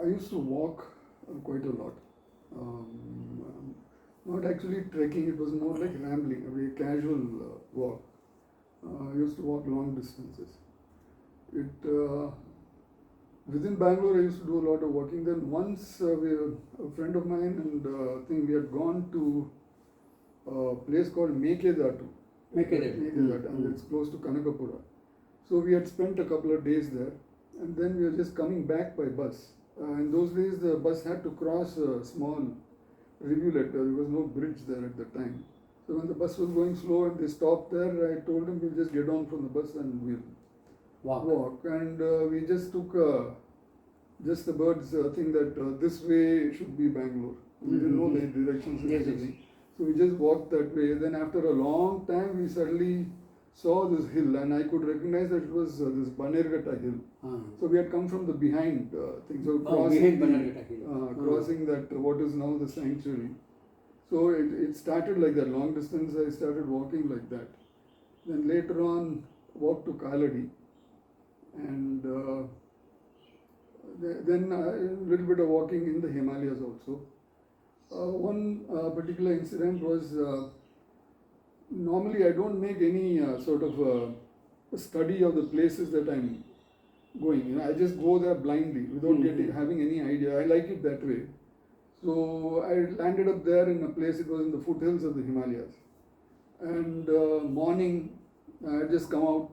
I used to walk quite a lot. Not actually trekking, it was more like rambling, a very casual walk. I used to walk long distances. It Within Bangalore, I used to do a lot of walking. Then once a friend of mine and I think we had gone to a place called Mekedatu. Mekedatu, and it's close to Kanakapura. So we had spent a couple of days there, and then we were just coming back by bus. In those days, the bus had to cross a small rivulet. There was no bridge there at the time. So when the bus was going slow and they stopped there, I told them we'll just get on from the bus and we'll walk. And we just took just the bird's thing that this way should be Bangalore. We didn't know the directions. So we just walked that way. Then after a long time, we suddenly saw this hill, and I could recognize that it was this Banerghatta hill. So we had come from the behind thing. So crossing crossing that what is now the sanctuary. So it started like that. Long distance, I started walking like that. Then later on, walked to Kaladi, and then a little bit of walking in the Himalayas also. One particular incident was, normally I don't make any sort of a study of the places that I'm going. I just go there blindly without having any idea. I like it that way. So I landed up there in a place, it was in the foothills of the Himalayas. And morning, I had just come out.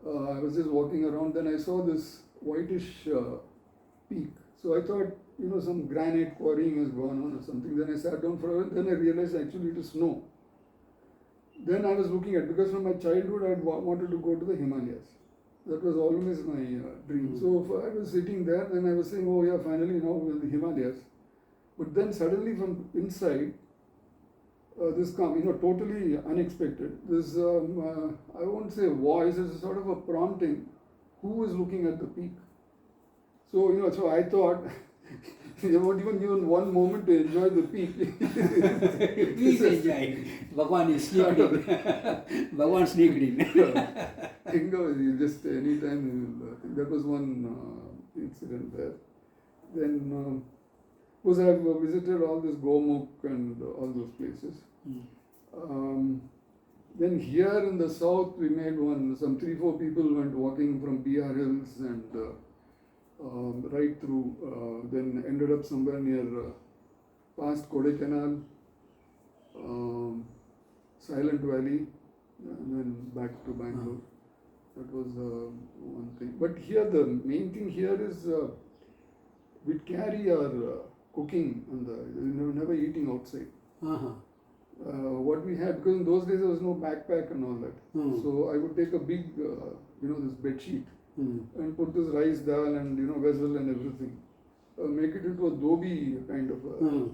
I was just walking around. Then I saw this whitish peak. So I thought, some granite quarrying has gone on or something. Then I sat down for a while. Then I realized actually it is snow. Then I was looking at, because from my childhood I wanted to go to the Himalayas. That was always my dream. So I was sitting there, then I was saying, oh yeah, finally now we're in the Himalayas. But then suddenly from inside, this come, totally unexpected. This, I won't say voice, it's a sort of a prompting. Who is looking at the peak? So, so I thought, you won't even given one moment to enjoy the peak. Please enjoy. Bhagwan is sneaked in. Bhagwan sneaked in. Just anytime, that was one incident there. Then, because I have visited all this Gomukh and all those places. Then here in the south, we made some 3-4 people went walking from BR Hills and right through, then ended up somewhere near past Kodaikanal, Silent Valley, and then back to Bangalore. That was one thing. But here, the main thing here is we carry our cooking and never eating outside. What we had, because in those days there was no backpack and all that. So I would take a big, this bed sheet and put this rice dal and vessel and everything. Make it into a dhobi kind of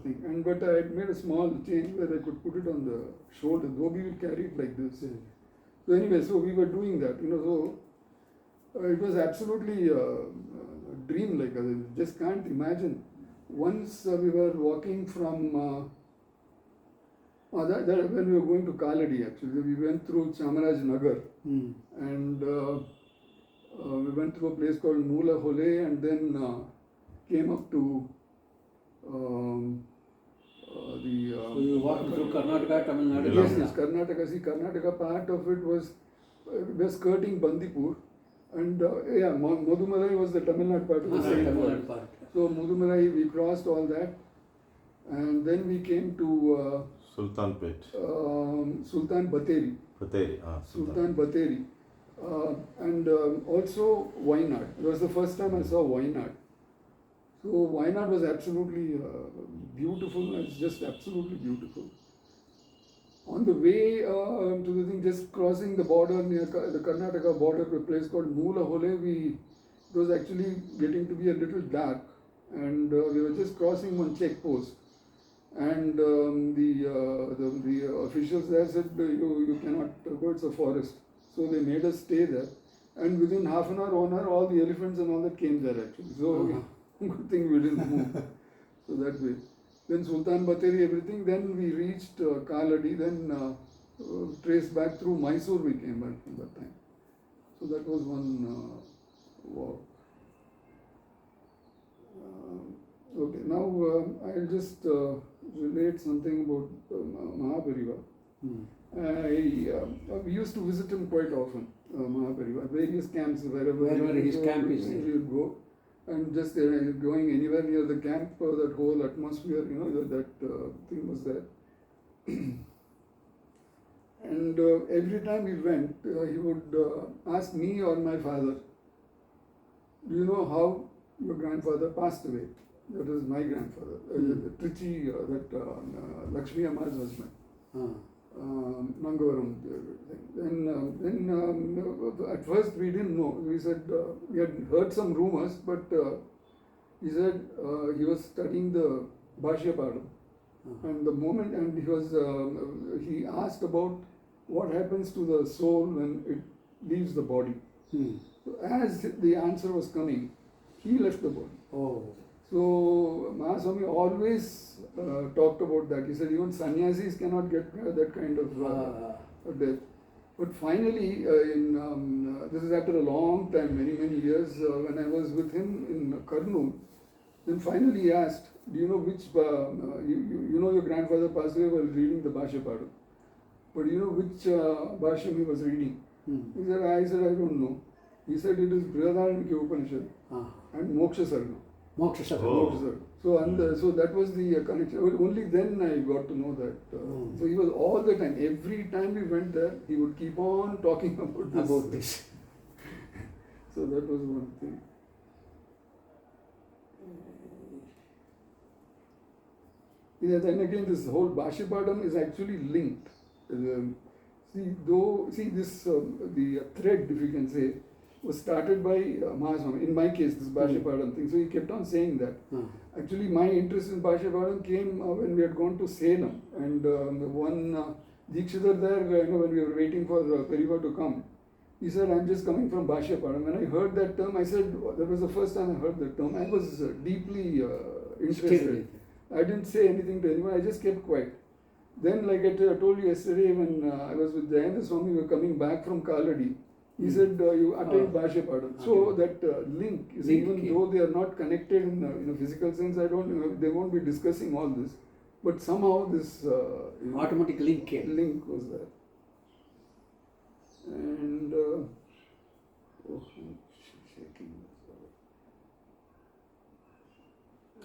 thing. But I had made a small change where I could put it on the shoulder. Dhobi will carry it like this. So anyway, so we were doing that. So it was absolutely a dream. Like I just can't imagine. Once we were walking from when we were going to Kaladi, actually, we went through Chamaraj Nagar and we went through a place called Moola Hole and then came up to so you walked through Karnataka, Tamil Nadu? Yes, Karnataka. See, Karnataka part of it was, we were skirting Bandipur. And Mudumalai was the Tamil Nadu part of the same part. So Mudumalai, we crossed all that. And then we came to Sultanpet. Sultan Bateri. Sultan Bateri. And also Wayanad. It was the first time I saw Wayanad. So Wayanad was absolutely beautiful. It's just absolutely beautiful. On the way to the thing, just crossing the border near the Karnataka border to a place called Moola Hole, it was actually getting to be a little dark. And we were just crossing one check post. And the officials there said, you cannot go, it's a forest. So they made us stay there. And within half an hour, 1 hour, all the elephants and all that came there actually. So good thing we didn't move. So that way. Then Sultan Bateri, everything. Then we reached Kaladi. Then traced back through Mysore we came back from that time. So that was one walk. I'll just relate something about Mahapariva. We used to visit him quite often, Mahapariva, various camps, wherever His camp is there. we would go. And just going anywhere near the camp, that whole atmosphere, that thing was there. And every time we went, he would ask me or my father, do you know how your grandfather passed away? That is my grandfather, Trichy, Lakshmi Amma's husband. Nangavaram thing. Then at first we didn't know. We said we had heard some rumors, but he said he was studying the Bhashya Padam. And the moment, and he asked about what happens to the soul when it leaves the body. So as the answer was coming, he left the body. Oh. So Mahaswami always talked about that. He said even sannyasis cannot get that kind of death. But finally, this is after a long time, many years, when I was with him in Kurnool, then finally he asked, do you know which, you know your grandfather passed away while reading the Bhashya Padam. But do you know which Bhashyam he was reading? I said, I don't know. He said it is Brihadaranyaka Upanishad and Moksha Sarga. Moksha Sarga. Oh. So that was the connection. Only then I got to know that. So he was all the time, every time we went there, he would keep on talking about this. So that was one thing. Then again, this whole Bhashya Padam is actually linked. The thread, if you can say, was started by Mahaswami. In my case, this Bhashya Padam thing. So he kept on saying that. Actually, my interest in Bhashya Padam came when we had gone to Salem. And one Dikshidhar there, when we were waiting for Periva to come, he said, I'm just coming from Bhashya Padam. When I heard that term, I said, that was the first time I heard that term. I was deeply interested. I didn't say anything to anyone, I just kept quiet. Then, like I told you yesterday, when I was with Jayendra Swami, we were coming back from Kaladi. He said, you attend Bhashya Padam. So that link is, even though they are not connected in a physical sense, they won't be discussing all this. But somehow this automatic link came. Link was there. And I'm shaking.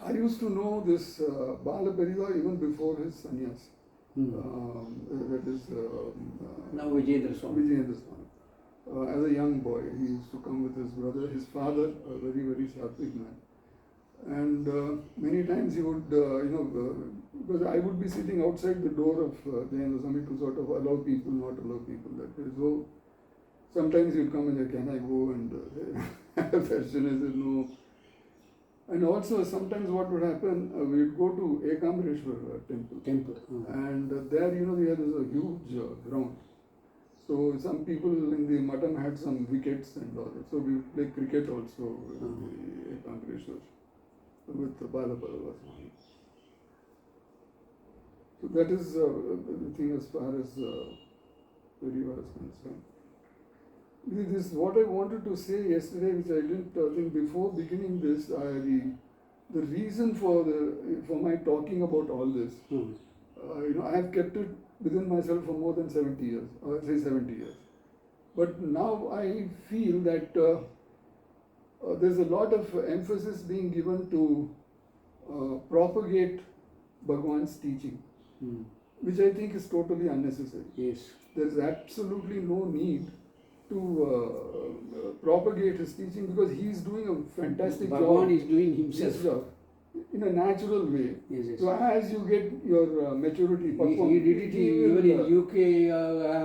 I used to know this Bala Periva even before his sannyas. That is now Vijayendra Swami. As a young boy, he used to come with his brother, his father, a very Sattvic man. And many times he would, because I would be sitting outside the door of Jayendra Swami to sort of allow people, not allow people. That way. So sometimes he would come and say, can I go and have darshan? I said, no. And also sometimes what would happen, we would go to Ekambareshwar temple. And there, we had this huge ground. So some people in the mutton had some wickets and all that. So we would play cricket also in the Ekambareshwar with Bala Swami. So that is the thing as far as Periva is concerned. This is what I wanted to say yesterday, which I didn't think before beginning this. The reason for my talking about all this, I have kept it within myself for more than 70 years, or say 70 years. But now I feel that there's a lot of emphasis being given to propagate Bhagwan's teaching, which I think is totally unnecessary. Yes. There's absolutely no need to propagate his teaching, because he is doing a fantastic job. Bhagwan is doing himself. Job in a natural way. Yes. So as you get your maturity, he did it even in UK,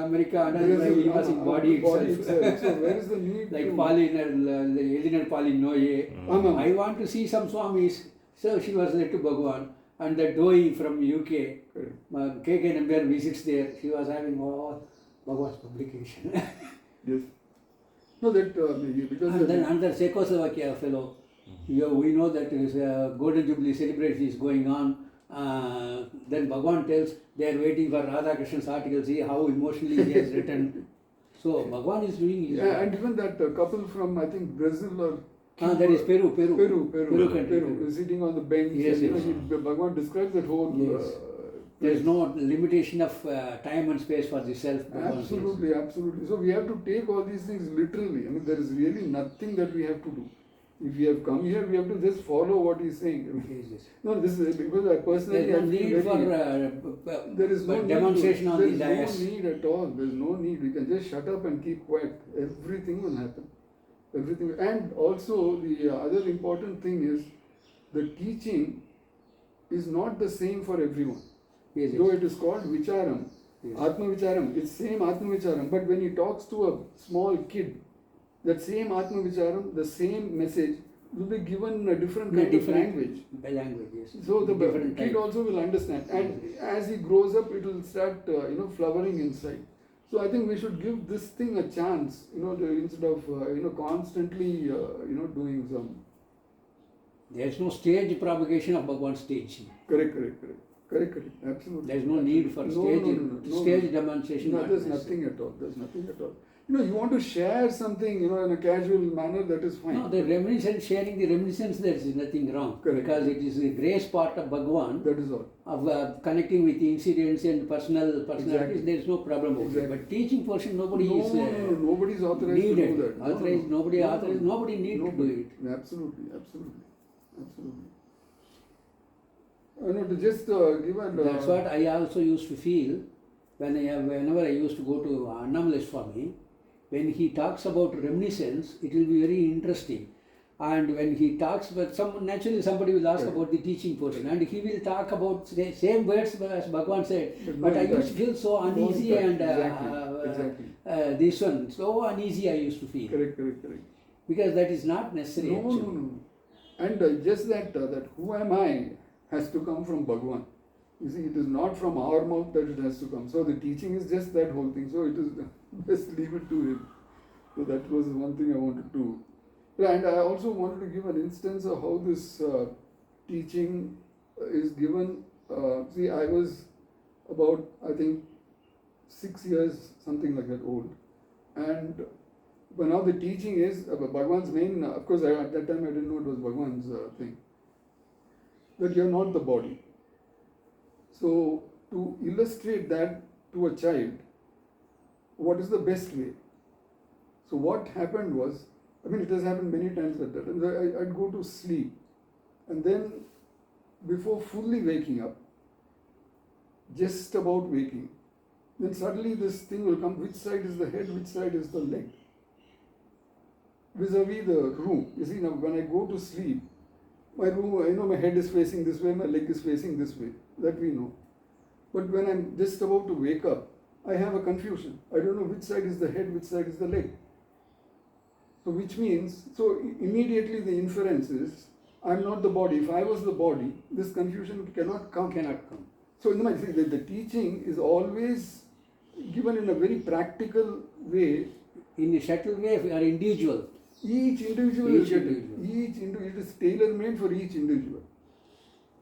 America, and he was in body itself. So where is the need? Like Elinor Pauline, I want to see some Swamis. So she was led to Bhagwan. And the Doi from UK, K.K. Nambiar visits there. She was having all Bhagwan's publication. Yes. No, that because and then another Czechoslovakia fellow, we know that his Golden Jubilee celebration is going on. Then Bhagwan tells they are waiting for Radha Krishnan's article. See how emotionally he has written. So Bhagwan is doing his and even that couple from, I think, Brazil or That is Peru. Peru country. country. Sitting on the bench. Yes, and, yes. Bhagavan describes that whole. Yes. There is no limitation of time and space for the self. Bhagavan says. Absolutely. So we have to take all these things literally. I mean, there is really nothing that we have to do. If we have come here, we have to just follow what he's saying. Yes, yes. No, this is because I personally. There is no I feel need for there is no demonstration need on the There dais. is no need at all. There is no need. We can just shut up and keep quiet. Everything will happen. Everything. And also the other important thing is the teaching is not the same for everyone. Yes, Though yes. it is called Vicharam, Yes. Atma Vicharam, it's same Atma Vicharam. But when he talks to a small kid, that same Atma Vicharam, the same message will be given in a different kind of language. By language, yes. So the different kid type. also will understand, and as he grows up, it will start flowering inside. So I think we should give this thing a chance, instead of constantly doing some. There is no stage propagation of Bhagavan's teaching. Correct. Absolutely. There is no need for stage demonstration. No, not there's necessary. nothing at all. You want to share something, in a casual manner, that is fine. No, the reminiscence, sharing the reminiscence, there is nothing wrong. Correct. Because it is the grace part of Bhagavan That is all. of connecting with the incidents and personalities. Exactly. There is no problem about Exactly. it. But teaching portion, nobody No, is nobody is authorized needed. to do that. Authorized, nobody authorized, nobody need to do it. Absolutely. To just give a. That's what I also used to feel whenever I used to go to Annamalai Swami. When he talks about reminiscence, it will be very interesting. And when he talks about naturally somebody will ask about the teaching portion, and he will talk about the same words as Bhagavan said. But I used to feel so uneasy and Exactly. this one so uneasy I used to feel. Correct. Because that is not necessary. Actually. No. And just that who am I has to come from Bhagavan. You see, it is not from our mouth that it has to come. So the teaching is just that whole thing. So it is best leave it to him. So that was one thing I wanted to. And I also wanted to give an instance of how this teaching is given. See, I was about, I think, 6 years, something like that old. And but now the teaching is Bhagavan's main, of course, at that time I didn't know it was Bhagavan's thing. That you are not the body. So, to illustrate that to a child, what is the best way? So, what happened was, it has happened many times like that. And I'd go to sleep, and then before fully waking up, just about waking, then suddenly this thing will come. Which side is the head, which side is the leg? Vis-a-vis the room. You see, now when I go to sleep, my room, my head is facing this way, my leg is facing this way. That we know. But when I'm just about to wake up, I have a confusion. I don't know which side is the head, which side is the leg. So which means, immediately the inference is, I'm not the body. If I was the body, this confusion cannot come. So the teaching is always given in a very practical way. In a subtle way, we are individual. Each individual it is tailor-made for each individual.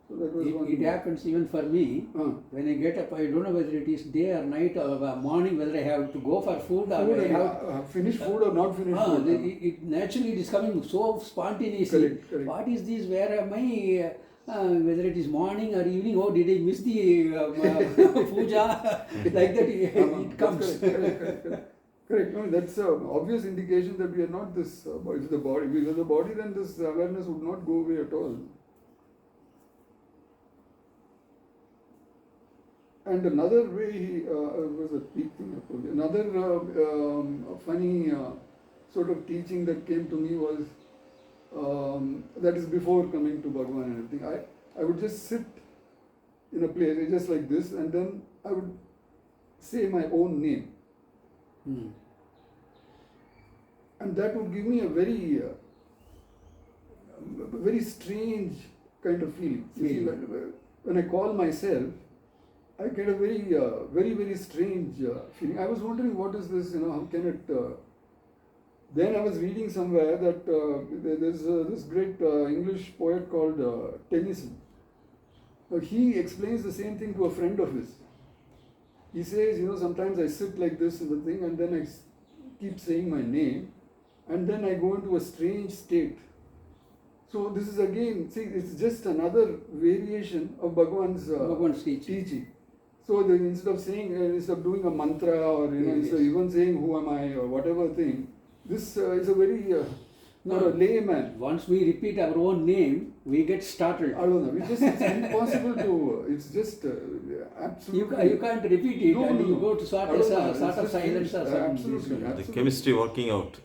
So that was it happens even for me. When I get up, I don't know whether it is day or night or morning, whether I have to go for food or I have finish food or not finish food. It naturally it is coming so spontaneously. Correct. What is this? Where am I? Whether it is morning or evening, did I miss the puja? Like that, it comes. Correct. No, that's an obvious indication that we are not this. If the body, if we were the body, then this awareness would not go away at all. And another way he was a big thing. Another funny sort of teaching that came to me was that is before coming to Bhagavan and everything. I would just sit in a place just like this, and then I would say my own name. And that would give me a very strange kind of feeling. You see, when I call myself, I get a very strange feeling. I was wondering, what is this? How can it? Then I was reading somewhere that there's this great English poet called Tennyson. Now he explains the same thing to a friend of his. He says, sometimes I sit like this in the thing, and then I keep saying my name, and then I go into a strange state So this is again, see, it's just another variation of Bhagwan's Bhagwan's teaching. teaching. So instead of saying, instead of doing a mantra or instead of even saying who am I or whatever thing, this is a very not a layman. Once we repeat our own name, we get startled. I don't know. It's impossible to. It's just absolutely. You can't repeat it, and you go to sort I don't know. of It's silence just or something. absolutely. The absolutely. chemistry working out.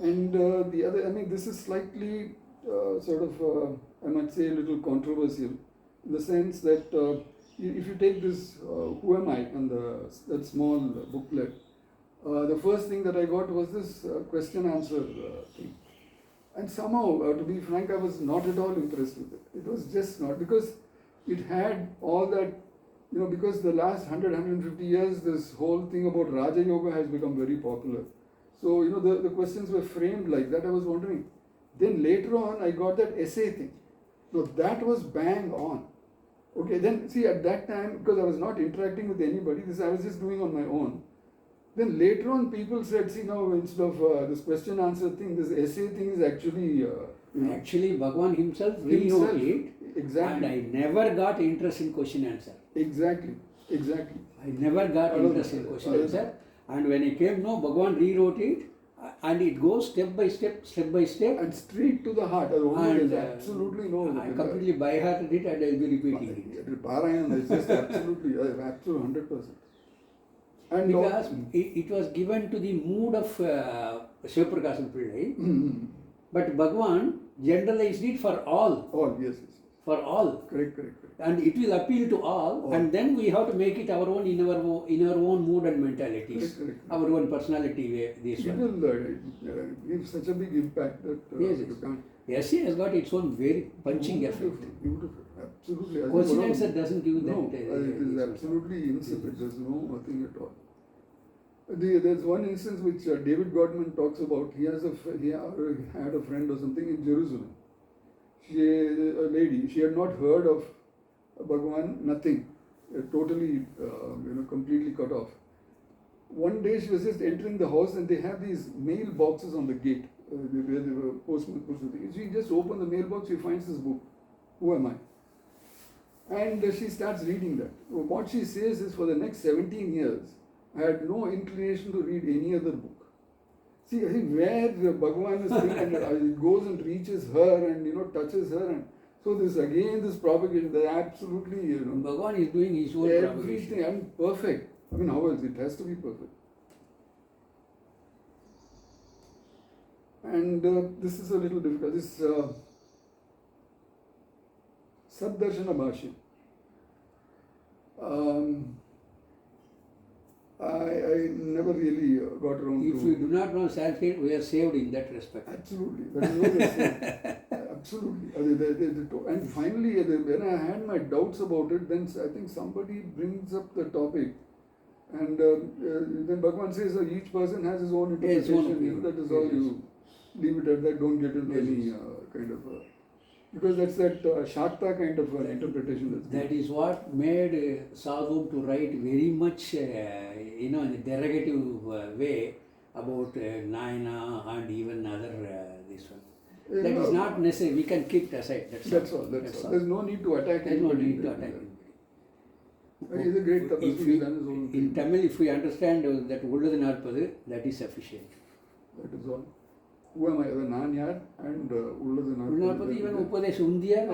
And the other, I mean, this is slightly sort of, I might say, a little controversial, in the sense that if you take this Who Am I and that small booklet, the first thing that I got was this question-answer thing. And somehow, to be frank, I was not at all impressed with it. It was just not, because it had all that, because the last 100, 150 years, this whole thing about Raja Yoga has become very popular. So, the questions were framed like that. I was wondering. Then later on, I got that essay thing. So that was bang on. Okay, then see, at that time, because I was not interacting with anybody, I was just doing on my own. Then later on, people said, see, now instead of this question answer thing, this essay thing is actually. Actually, Bhagwan himself rewrote it. Exactly. And I never got interest in question answer. Exactly. I never got interest in question answer. And when I came, Bhagwan rewrote it, and it goes step by step. And straight to the heart. And There's absolutely no. I completely by hearted it, and I'll be repeating it. Parayana is just absolutely 100%. And Because it was given to the mood of Shivaprakasam Pillai, but Bhagwan generalized it for all. all, yes. For all. Correct. And it will appeal to all, and then we have to make it our own in our own mood and mentalities, Correct. our own personality way. This It one. will give such a big impact that Yes. you can't. Essay has got its own very punching effect. Beautiful. Absolutely. I think Question one of- answer doesn't give that. No, it is absolutely insipid. There's nothing at all. There's one instance which David Godman talks about. He had a friend or something in Jerusalem. A lady. She had not heard of Bhagwan. Nothing. Totally, completely cut off. One day she was just entering the house and they have these mail boxes on the gate where the postman puts the thing. She just opened the mailbox. She finds this book. Who am I? And she starts reading that. What she says is, for the next 17 years, I had no inclination to read any other book. See, I think where Bhagwan is thinking, and it goes and reaches her and touches her, and so this propagation, that absolutely Bhagwan is doing his own propagation. everything and perfect. I mean, how else? It has to be perfect. And this is a little difficult. This Saddarshana Bhashya. I never really got around If to. we do not know Sanskrit, we are saved in that respect. Absolutely, that is what I say. Absolutely. And finally, when I had my doubts about it, then I think somebody brings up the topic, and then Bhagwan says each person has his own Yes, interpretation. own opinion. That is all. Yes. You leave it at that. Don't get into Yes, any yes. kind of. Because that's that Shakta kind of interpretation. That is what made Sadhu to write very much, in a derogative way about Nayana and even other this one. That is not necessary. We can keep it aside. That's all. There's no need to attack There's no anybody. need to attack anybody. He's a great tapasvi. If He's we, done his own in thing. Tamil, if we understand that Ulladu Narpadu, that is sufficient. That is all. Who am I? The Nanyar and Ulladu Narpadu, even Upadesh Undiyar.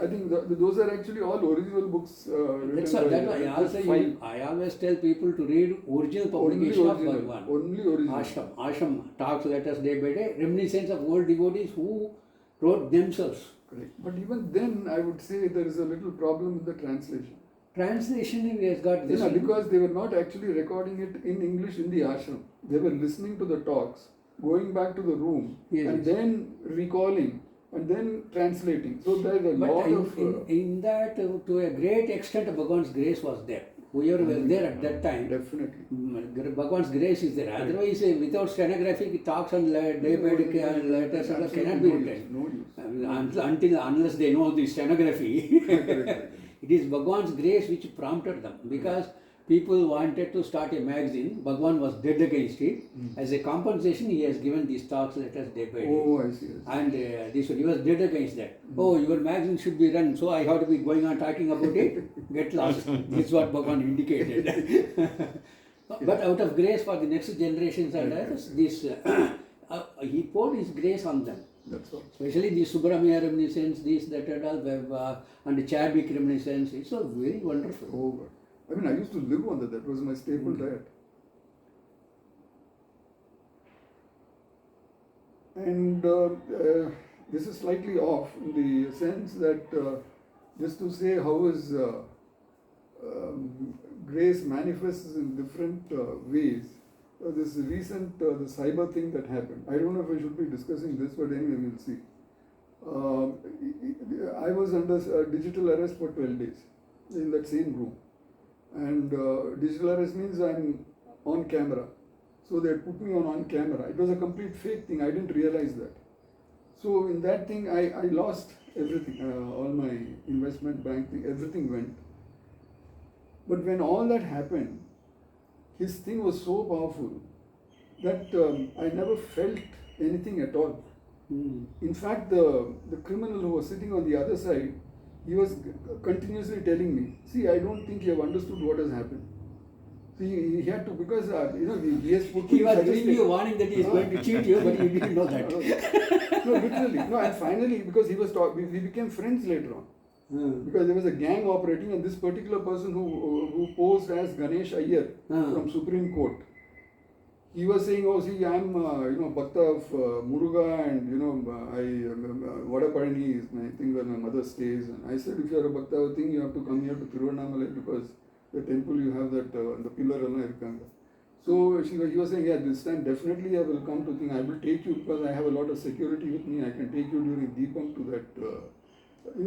I think those are actually all original books. That's written all. by just five. I always tell people to read original publication of Bhagwan. Only original. Ashram talks letters day by day, reminiscence of old devotees who wrote themselves. Correct. But even then, I would say there is a little problem with the translation. Translation has got this. Because they were not actually recording it in English in the ashram. They were listening to the talks, going back to the room, Yes, and yes. then recalling, and then translating. So there is a lot But of. in that, to a great extent, Bhagwan's grace was there. Whoever was there at that time, Definitely. Bhagwan's grace is there. Otherwise, without stenographic talks and day by day letters cannot be written. No use. Unless they know the stenography. Correct. It is Bhagwan's grace which prompted them, because people wanted to start a magazine. Bhagwan was dead against it. As a compensation, he has given these talks, letters day by day. Oh, I see. And he was dead against that. Oh, your magazine should be run, so I have to be going on talking about it. Get lost. This is what Bhagwan indicated. But out of grace for the next generations and others, this he poured his grace on them. That's all. Especially the Subramania reminiscence, this, that, and all, and the Chadwick reminiscence. It's all very wonderful. Oh, God. I mean, I used to live on that. That was my staple diet. And this is slightly off in the sense that just to say how is grace manifests in different ways. This recent the cyber thing that happened. I don't know if I should be discussing this, but anyway, we'll see. I was under digital arrest for 12 days in that same room. And digital arrest means I'm on camera. So they put me on camera. It was a complete fake thing. I didn't realize that. So in that thing, I lost everything. All my investment bank thing, everything went. But when all that happened, his thing was so powerful that I never felt anything at all. In fact, the criminal who was sitting on the other side, he was continuously telling me, see, I don't think you have understood what has happened. See, he had to, because, he has put... He was giving you a warning that he is going to cheat you, but you didn't know that. No, literally. No, and finally, because he was we became friends later on. Because there was a gang operating, and this particular person who posed as Ganesh Iyer from Supreme Court, he was saying, oh, see, I'm, Bhakta of Muruga, and, Vadaparani is my thing where my mother stays. And I said, if you're a Bhakta thing, you have to come here to Tiruvannamalai, because the temple you have that, the pillar, so he was saying, yeah, this time definitely I will come to think, I will take you, because I have a lot of security with me, I can take you during Deepam to that,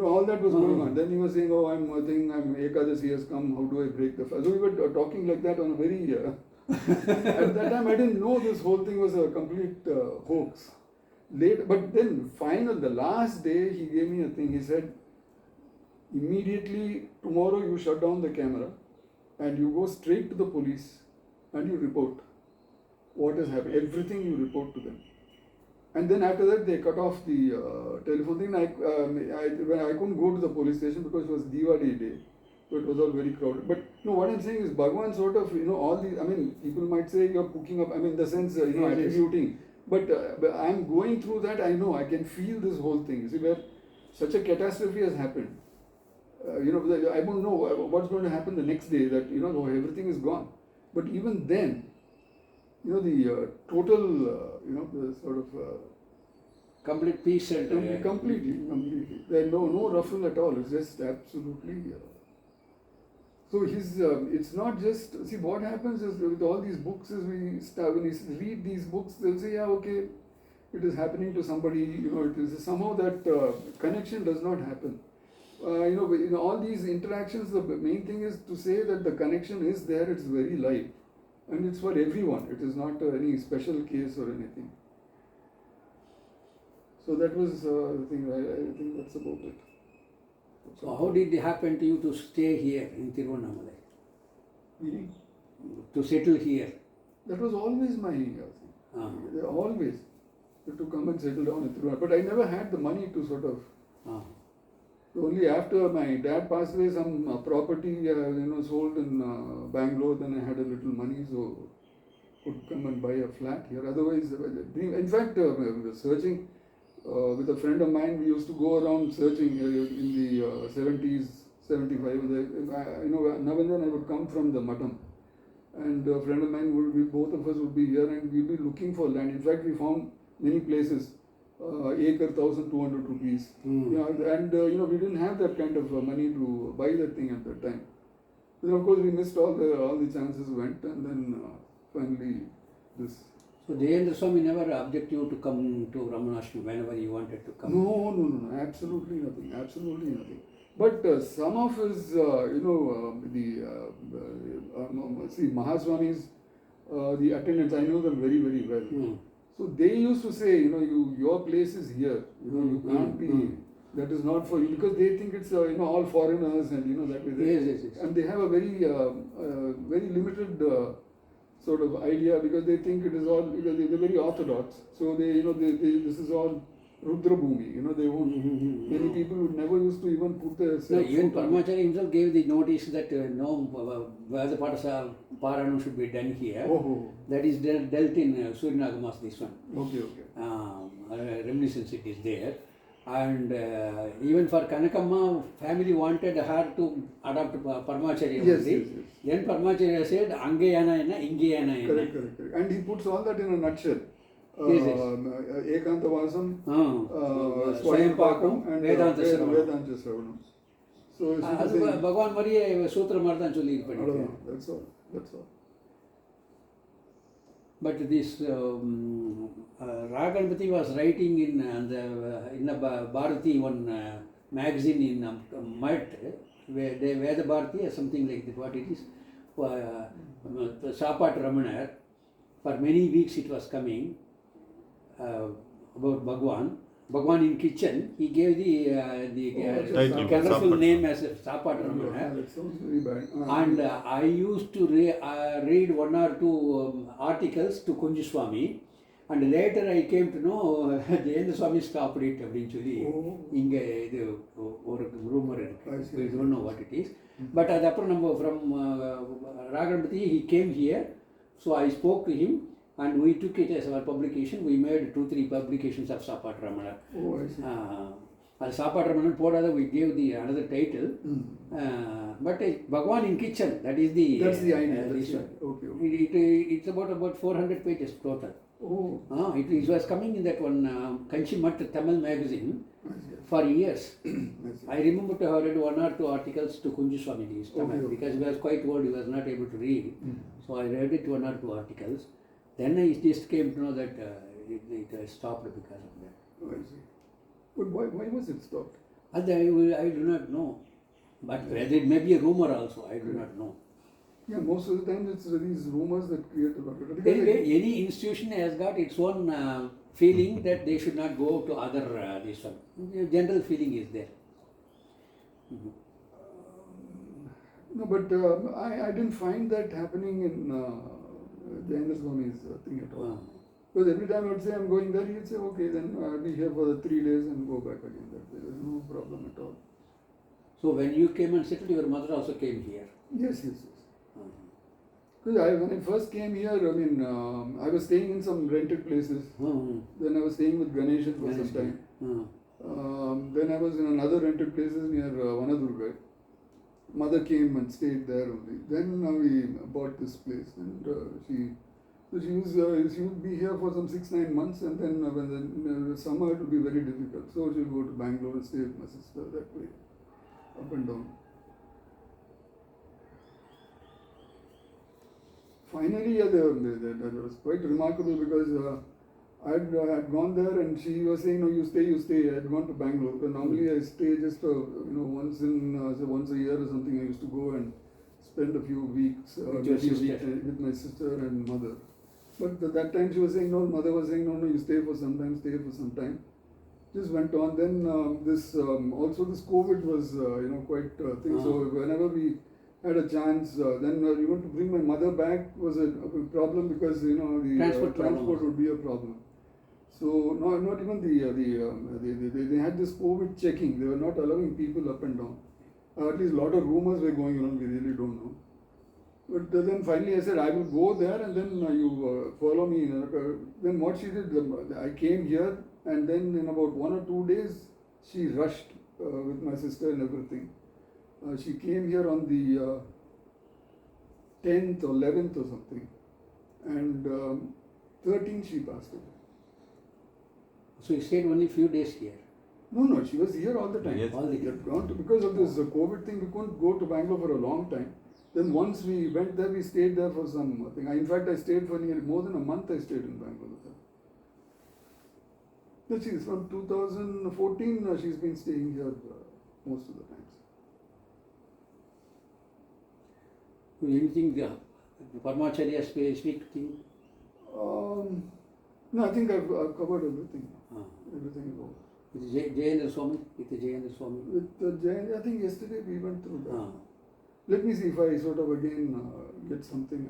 all that was going on. Then he was saying, oh, I'm Ekadasi has come, how do I break the fast? So we were talking like that on a very, at that time I didn't know this whole thing was a complete hoax. Later, but then the last day he gave me a thing, he said, immediately tomorrow you shut down the camera and you go straight to the police and you report what has happened. Everything you report to them. And then after that they cut off the telephone thing. I couldn't go to the police station because it was Diwali day. So it was all very crowded. But what I'm saying is Bhagwan sort of, all these, people might say you're cooking up, in the sense, attributing. But I'm going through that, I know, I can feel this whole thing. You see, where such a catastrophe has happened. I don't know what's going to happen the next day, that, everything is gone. But even then, the total, the sort of... complete peace and... completely. There's no ruffle at all. It's just absolutely... So it's not just... See, what happens is with all these books is when we read these books, they'll say, yeah, okay, it is happening to somebody, it is somehow that connection does not happen. In all these interactions, the main thing is to say that the connection is there, it's very live. And it's for everyone. It is not any special case or anything. So that was the thing. I think that's about it. So how did it happen to you to stay here in Tiruvannamalai? Meaning? To settle here? That was always my thing. Always. To come and settle down in Tiruvannamalai. But I never had the money to sort of... Only after my dad passed away, some property sold in Bangalore, then I had a little money, so could come and buy a flat here. Otherwise, in fact, searching with a friend of mine, we used to go around searching in the 70s, 75. Now and then I would come from the Matam, and a friend of mine both of us would be here, and we'd be looking for land. In fact, we found many places. Acre 1,200 rupees. We didn't have that kind of money to buy that thing at that time. Then of course we missed all the chances went, and then finally this. So Jayendra Swami never objected you to come to Ramanashram whenever you wanted to come? No, absolutely nothing. But some of his, see, Mahaswamis, the attendants, I know them very, very well. So they used to say, your place is here. You can't be. That is not for you because they think it's all foreigners and that way. Yes. And they have a very limited sort of idea because they think it is all because they're very orthodox. So they this is all Rudra Bhumi. They won't. Many people would never used to even put their. No, even Paramacharya himself gave the notice that no Veda Parana should be done here. Oh. That is dealt in Surinagamas, this one. Okay. Reminiscence it is there. And even for Kanakamma, family wanted her to adopt Paramacharya only. Yes. Then Paramacharya said, Angeyana enna, Ingeyana enna. Correct. And he puts all that in a nutshell. Yes. Ekantavasam, Swayambakam, and Vedanta Shravanam. Vedanta Shravanam. So அது பகவான் மாதிரியே சூத்திர மாதிரி தான் சொல்லி பண்ணிருக்கேன். That's all. But this Raganpati was writing in the Bharati one magazine in Mart, Veda Bharati or something like that. What it is, Sapat Ramanar. For many weeks it was coming about Bhagwan in kitchen. He gave the colorful name as Sapat Ramanar. That sounds very bad. And I used to read one or two articles to Kunjuswamy, and later I came to know Jayendra Swami stopped it அப்படின்னு சொல்லி இங்கே இது ஒரு rumour இருக்கு. We don't know what it is. But அதுக்கப்புறம் நம்ம from Raganpati he came here, so I spoke to him and we took it as our publication. We made 2-3 publications of Sapat Ramanar. Oh, I see. அது Sapat Ramanar போடாத we gave the another title. But Bhagwan in kitchen, that's the idea. This one. Okay. It's about 400 pages total. Oh. It was coming in that one Kanchimat Tamil magazine for years. I remember to have read 1 or 2 articles to Kunjuswamy because he was quite old, he was not able to read. So I read it 1 or 2 articles. Then I just came to know that it stopped because of that. Oh, I see. But why was it stopped? I do not know. But it may be a rumor also, I do not know. Yeah, most of the time it's these rumors that create a lot. Anyway, any institution has got its own feeling that they should not go to other this one. General feeling is there. No, but I didn't find that happening in Jayendra Swami's thing at all. Because every time I would say I'm going there, he'd say, okay, then I'll be here for the 3 days and go back again. There's no problem at all. So when you came and settled, your mother also came here? Yes. Because when I first came here, I was staying in some rented places. Then I was staying with Ganeshan for some time. Then I was in another rented places near Vanadurga. Mother came and stayed there only. Then we bought this place, and she would be here for some 6-9 months, and then when the summer it would be very difficult. So she would go to Bangalore and stay with my sister that way, up and down. Finally, that was quite remarkable because I had gone there and she was saying, no, you stay. I had gone to Bangalore. But normally I stay just once a year or something. I used to go and spend a few weeks with my sister and mother. But at that time she was saying, no, mother was saying, no, you stay for some time. Just went on. Then this COVID was quite thing. So whenever we had a chance, then even to bring my mother back was a problem because the transport would be a problem. So not even they had this COVID checking. They were not allowing people up and down. At least a lot of rumors were going on. We really don't know. But then finally I said I will go there and then you follow me. Then what she did, I came here and then in about 1 or 2 days she rushed with my sister and everything. She came here on the 10th or 11th or something, and 13th she passed away. So you stayed only few days here? No, she was here all the time. Yes. All the time. Because of this COVID thing, we couldn't go to Bangalore for a long time. Then once we went there, we stayed there for some thing. In fact, I stayed for nearly more than a month. I stayed in Bangalore with her. She's from 2014. She's been staying here most of the times. Anything Paramacharya speak to you? No, I think I've covered everything. Everything is over. With Jayendra Swami? With Jayendra Swami? With Jain, I think yesterday we went through that. Ah. Let me see if I sort of again get something.